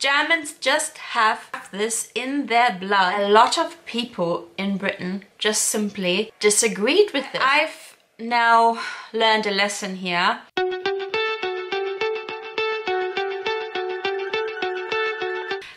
Germans just have this in their blood. A lot of people in Britain just simply disagreed with this. I've now learned a lesson here.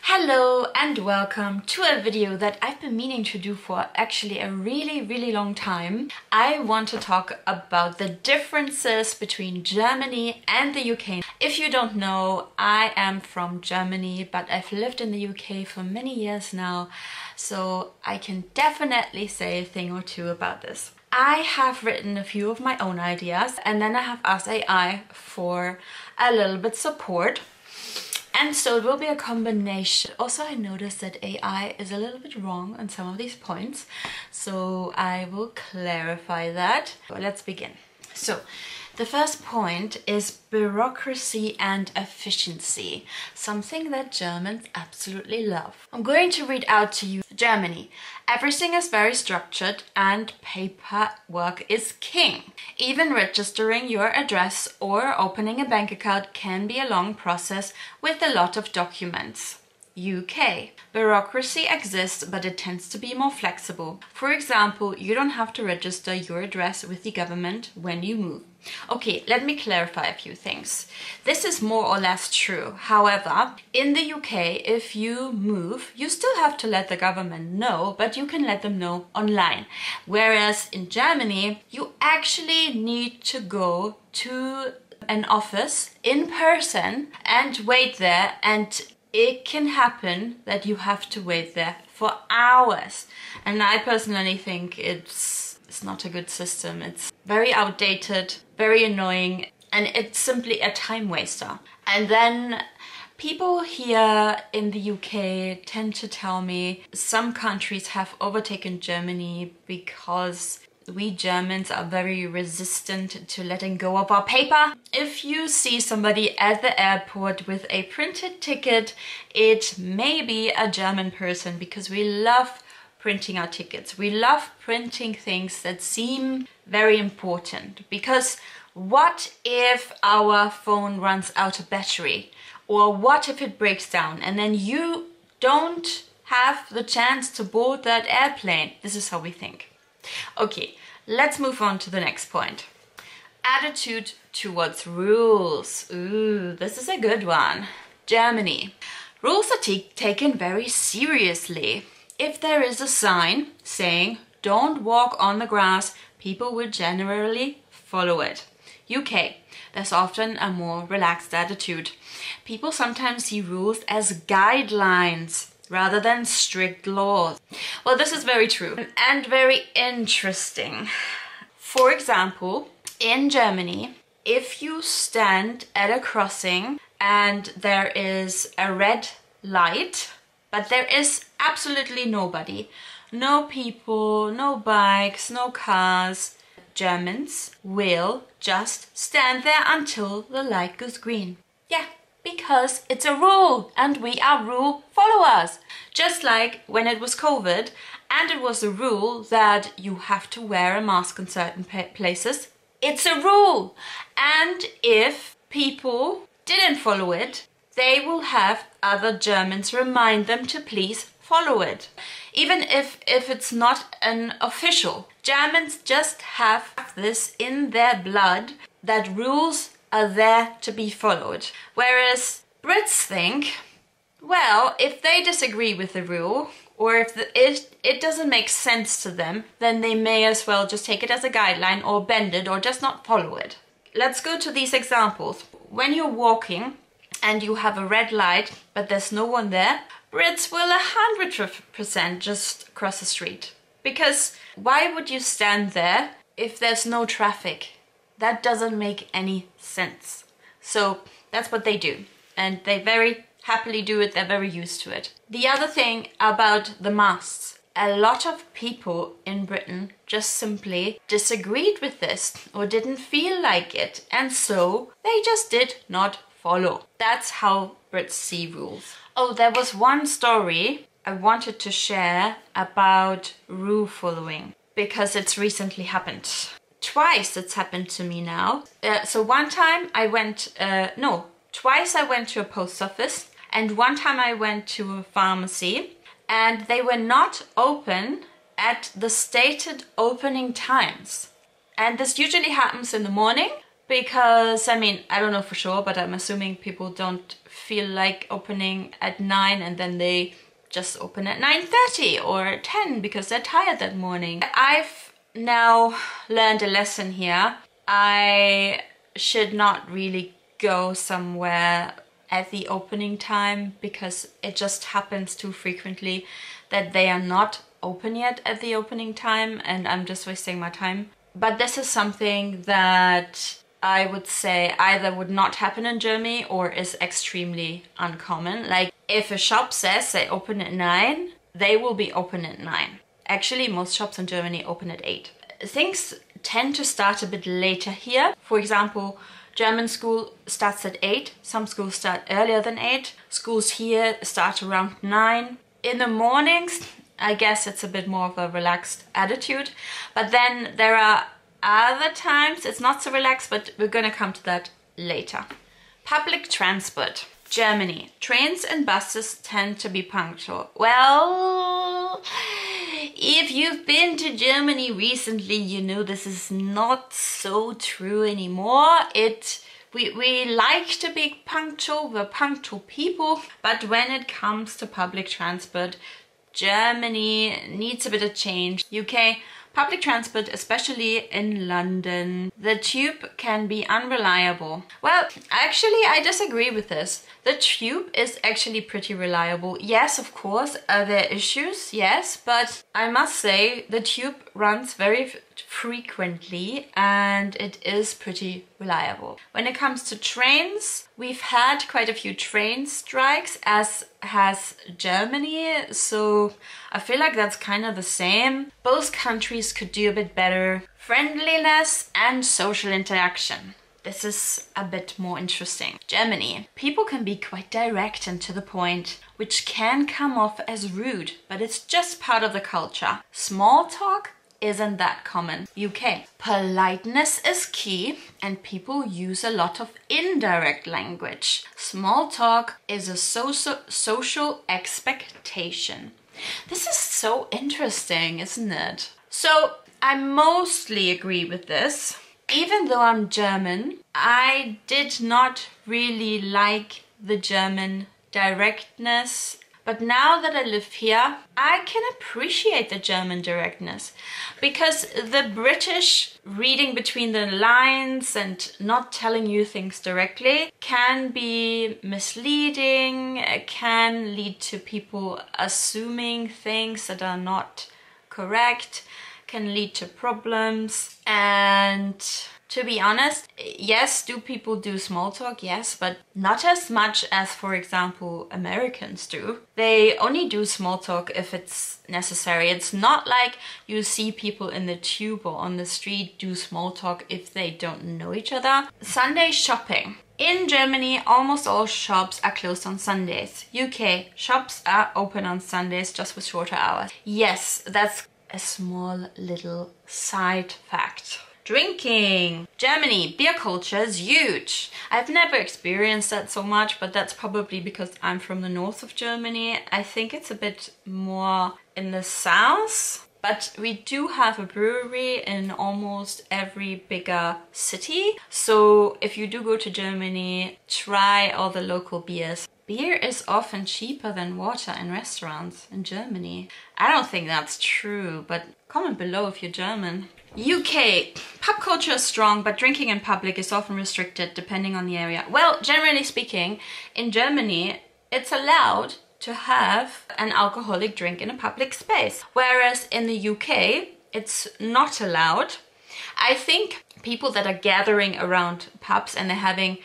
Hello and welcome to a video that I've been meaning to do for actually a really long time. I want to talk about the differences between Germany and the UK. If you don't know, I am from Germany, but I've lived in the UK for many years now, so I can definitely say a thing or two about this. I have written a few of my own ideas and then I have asked AI for a little bit support. And so it will be a combination. Also, I noticed that AI is a little bit wrong on some of these points, so I will clarify that. Let's begin. So, the first point is bureaucracy and efficiency, something that Germans absolutely love. I'm going to read out to you Germany. Everything is very structured and paperwork is king. Even registering your address or opening a bank account can be a long process with a lot of documents. UK. Bureaucracy exists, but it tends to be more flexible. For example, you don't have to register your address with the government when you move. Okay, let me clarify a few things. This is more or less true. However, in the UK, if you move, you still have to let the government know, but you can let them know online. Whereas in Germany, you actually need to go to an office in person and wait there, and it can happen that you have to wait there for hours. And I personally think it's not a good system. It's very outdated, very annoying, and it's simply a time waster. And then people here in the UK tend to tell me some countries have overtaken Germany because we Germans are very resistant to letting go of our paper. If you see somebody at the airport with a printed ticket, it may be a German person, because we love printing our tickets. We love printing things that seem very important, because what if our phone runs out of battery? Or what if it breaks down and then you don't have the chance to board that airplane? This is how we think. Okay, let's move on to the next point. Attitude towards rules. Ooh, this is a good one. Germany. Rules are taken very seriously. If there is a sign saying don't walk on the grass, people will generally follow it. UK. There's often a more relaxed attitude. People sometimes see rules as guidelines rather than strict laws. Well, this is very true and very interesting. For example, in Germany, if you stand at a crossing and there is a red light, but there is absolutely nobody, no people, no bikes, no cars, Germans will just stand there until the light goes green. Yeah. Because it's a rule and we are rule followers. Just like when it was COVID and it was a rule that you have to wear a mask in certain places, it's a rule. And if people didn't follow it, they will have other Germans remind them to please follow it. Even if it's not an official. Germans just have this in their blood that rules are there to be followed. Whereas Brits think, well, if they disagree with the rule, or if it doesn't make sense to them, then they may as well just take it as a guideline or bend it or just not follow it. Let's go to these examples. When you're walking and you have a red light, but there's no one there, Brits will 100% just cross the street. Because why would you stand there if there's no traffic? That doesn't make any sense. So that's what they do. And they very happily do it. They're very used to it. The other thing about the masks. A lot of people in Britain just simply disagreed with this or didn't feel like it. And so they just did not follow. That's how Brits see rules. Oh, there was one story I wanted to share about rule following because it's recently happened. Twice it's happened to me now. So one time I went, twice I went to a post office And one time I went to a pharmacy and they were not open at the stated opening times. And this usually happens in the morning because, I mean, I don't know for sure, but I'm assuming people don't feel like opening at 9 and then they just open at 9:30 or 10 because they're tired that morning. I've now learned a lesson here. I should not really go somewhere at the opening time because it just happens too frequently that they are not open yet at the opening time and I'm just wasting my time. But this is something that I would say either would not happen in Germany or is extremely uncommon. Like if a shop says they open at 9, they will be open at 9. Actually, most shops in Germany open at 8. Things tend to start a bit later here. For example, German school starts at 8. Some schools start earlier than 8. Schools here start around 9. In the mornings, I guess it's a bit more of a relaxed attitude. But then there are other times it's not so relaxed, but we're gonna come to that later. Public transport. Germany. Trains and buses tend to be punctual. Well, if you've been to Germany recently, you know this is not so true anymore. We like to be punctual, we're punctual people, but when it comes to public transport, Germany needs a bit of change. UK, public transport, especially in London, the tube can be unreliable. Well, actually, I disagree with this. The tube is actually pretty reliable. Yes, of course, are there issues? Yes, but I must say the tube runs very frequently and it is pretty reliable. When it comes to trains, we've had quite a few train strikes, as has Germany, so I feel like that's kind of the same. Both countries could do a bit better. Friendliness and social interaction. This is a bit more interesting. Germany. People can be quite direct and to the point, which can come off as rude, but it's just part of the culture. Small talk isn't that common. UK. Politeness is key and people use a lot of indirect language. Small talk is a social expectation. This is so interesting, isn't it? So I mostly agree with this. Even though I'm German, I did not really like the German directness. But now that I live here, I can appreciate the German directness because the British reading between the lines and not telling you things directly can be misleading, can lead to people assuming things that are not correct, can lead to problems. And to be honest, yes, do people do small talk? Yes, but not as much as, for example, Americans do. They only do small talk if it's necessary. It's not like you see people in the tube or on the street do small talk if they don't know each other. Sunday shopping. In Germany, almost all shops are closed on Sundays. UK, shops are open on Sundays, just with shorter hours. Yes, that's a small little side fact. Drinking. Germany, beer culture is huge. I've never experienced that so much, but that's probably because I'm from the north of Germany. I think it's a bit more in the south, but we do have a brewery in almost every bigger city. So if you do go to Germany, try all the local beers. Beer is often cheaper than water in restaurants in Germany. I don't think that's true, but comment below if you're German. UK. Pub culture is strong, but drinking in public is often restricted depending on the area. Well, generally speaking, in Germany, it's allowed to have an alcoholic drink in a public space, whereas in the UK, it's not allowed. I think people that are gathering around pubs and they're having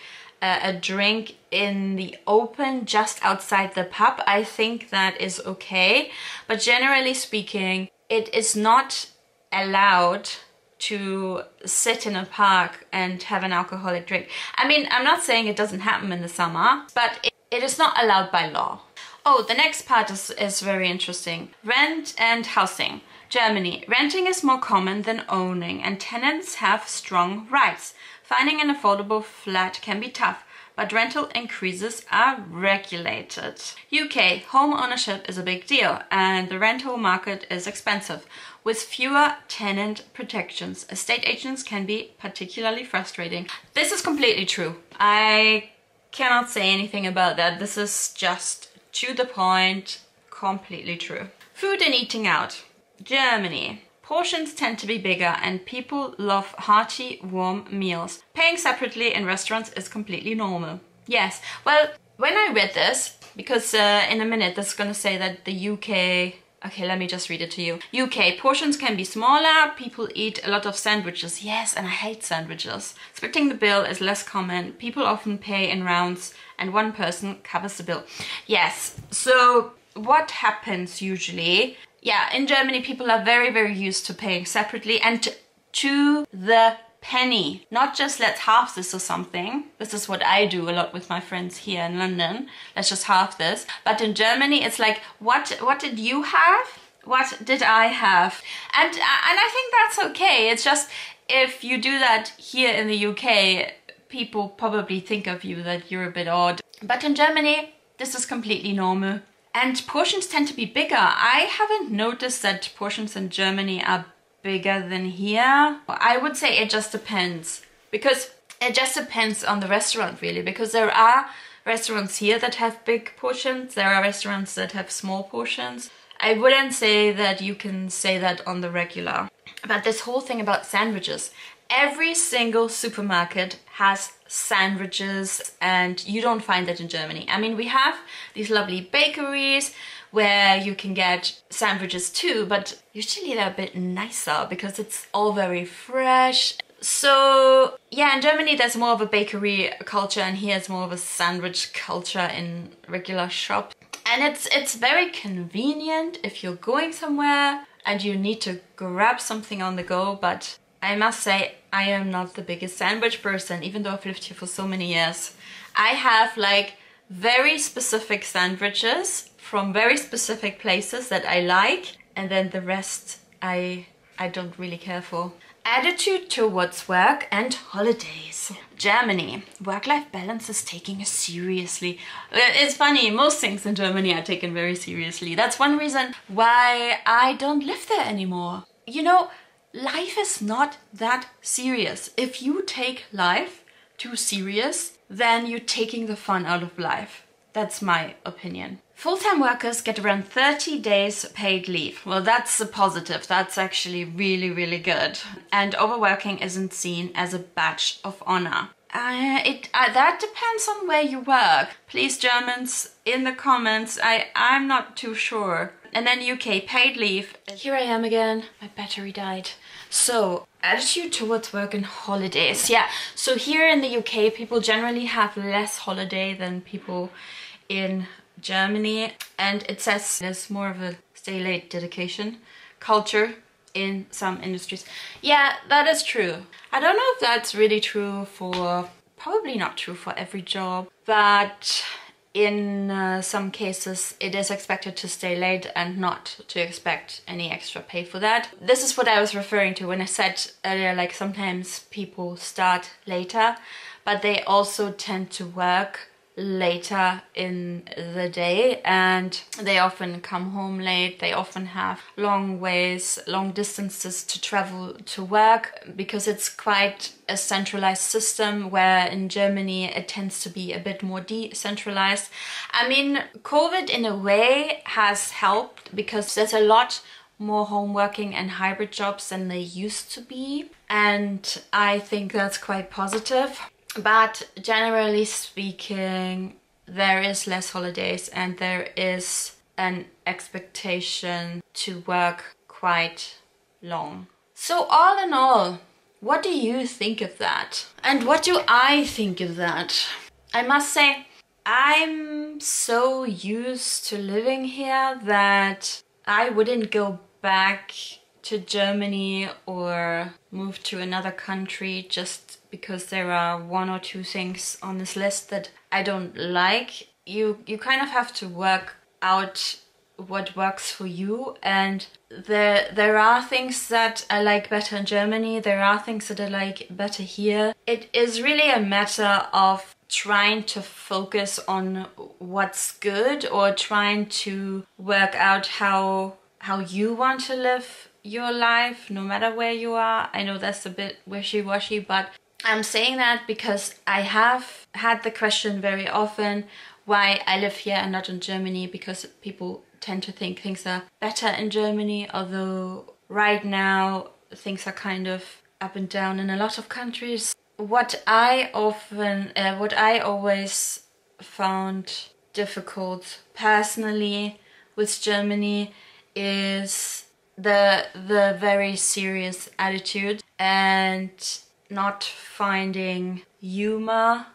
a drink in the open just outside the pub, I think that is okay. But generally speaking, it is not allowed to sit in a park and have an alcoholic drink. I mean, I'm not saying it doesn't happen in the summer, but it is not allowed by law. Oh, the next part is very interesting. Rent and housing. Germany. Renting is more common than owning and tenants have strong rights. Finding an affordable flat can be tough. but rental increases are regulated. UK, home ownership is a big deal and the rental market is expensive. With fewer tenant protections, estate agents can be particularly frustrating. This is completely true. I cannot say anything about that. This is just to the point, completely true. Food and eating out. Germany. Portions tend to be bigger and people love hearty, warm meals. Paying separately in restaurants is completely normal. Yes, well, when I read this, because in a minute this is going to say that the UK... Okay, let me just read it to you. UK, portions can be smaller, people eat a lot of sandwiches. Yes, and I hate sandwiches. Splitting the bill is less common. People often pay in rounds and one person covers the bill. Yes, so what happens usually? Yeah, in Germany people are very, very used to paying separately and to the penny. Not just let's half this or something. This is what I do a lot with my friends here in London. Let's just half this. But in Germany it's like, what did you have? What did I have? And I think that's okay. It's just if you do that here in the UK, people probably think of you that you're a bit odd. But in Germany, this is completely normal. And portions tend to be bigger. I haven't noticed that portions in Germany are bigger than here. I would say it just depends, because it just depends on the restaurant really, because there are restaurants here that have big portions, there are restaurants that have small portions. I wouldn't say that you can say that on the regular. But this whole thing about sandwiches, every single supermarket has sandwiches and you don't find that in Germany. I mean, we have these lovely bakeries where you can get sandwiches too, but usually they're a bit nicer because it's all very fresh. So yeah, in Germany there's more of a bakery culture and here it's more of a sandwich culture in regular shops. And it's very convenient if you're going somewhere and you need to grab something on the go, but I must say I am not the biggest sandwich person, even though I've lived here for so many years. I have like very specific sandwiches from very specific places that I like, and then the rest I don't really care for. Attitude towards work and holidays. Germany. Work-life balance is taken seriously. It's funny, most things in Germany are taken very seriously. That's one reason why I don't live there anymore. You know, life is not that serious. If you take life too serious, then you're taking the fun out of life. That's my opinion. Full-time workers get around 30 days paid leave. Well, that's a positive. That's actually really, really good. And overworking isn't seen as a badge of honor. That depends on where you work. Please, Germans, in the comments, I'm not too sure. And then UK, paid leave. Here I am again. My battery died. So, attitude towards work and holidays. Yeah, so here in the UK, people generally have less holiday than people in Germany, and it says there's more of a stay late dedication culture in some industries. Yeah, that is true. I don't know if that's really true for, probably not true for every job, but in some cases it is expected to stay late and not to expect any extra pay for that. This is what I was referring to when I said earlier, like sometimes people start later, but they also tend to work later in the day and they often come home late. They often have long ways, long distances to travel to work because it's quite a centralized system, where in Germany it tends to be a bit more decentralized. I mean, COVID in a way has helped because there's a lot more home working and hybrid jobs than they used to be, and I think that's quite positive. But generally speaking, there is less holidays and there is an expectation to work quite long. So all in all, what do you think of that? And what do I think of that? I must say, I'm so used to living here that I wouldn't go back to Germany or move to another country just because there are one or two things on this list that I don't like. You kind of have to work out what works for you, and there are things that I like better in Germany, there are things that I like better here. It is really a matter of trying to focus on what's good or trying to work out how you want to live your life no matter where you are. I know that's a bit wishy-washy, but I'm saying that because I have had the question very often why I live here and not in Germany, because people tend to think things are better in Germany, although right now things are kind of up and down in a lot of countries. What I always found difficult personally with Germany is the very serious attitude and not finding humor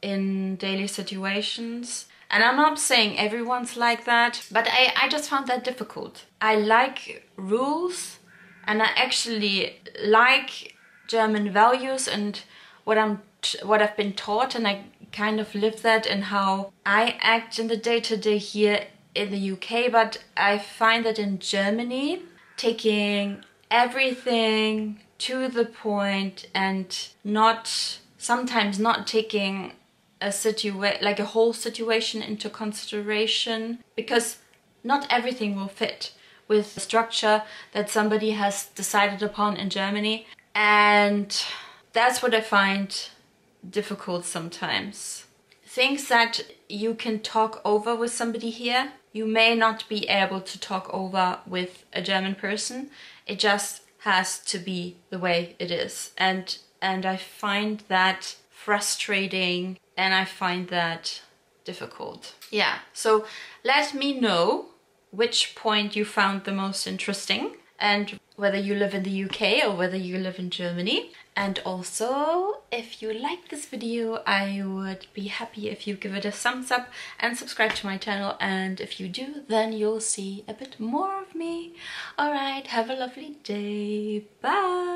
in daily situations. And I'm not saying everyone's like that, but I just found that difficult. I like rules and I actually like German values and what I've been taught, and I kind of live that in how I act in the day-to-day here in the UK. But I find that in Germany, taking everything to the point and sometimes not taking a whole situation into consideration, because not everything will fit with the structure that somebody has decided upon in Germany. And that's what I find difficult sometimes. Things that you can talk over with somebody here, you may not be able to talk over with a German person. It just has to be the way it is. And I find that frustrating and I find that difficult. Yeah, so let me know which point you found the most interesting and whether you live in the UK or whether you live in Germany. And also, if you like this video, I would be happy if you give it a thumbs up and subscribe to my channel. And if you do, then you'll see a bit more of me. Alright, have a lovely day. Bye!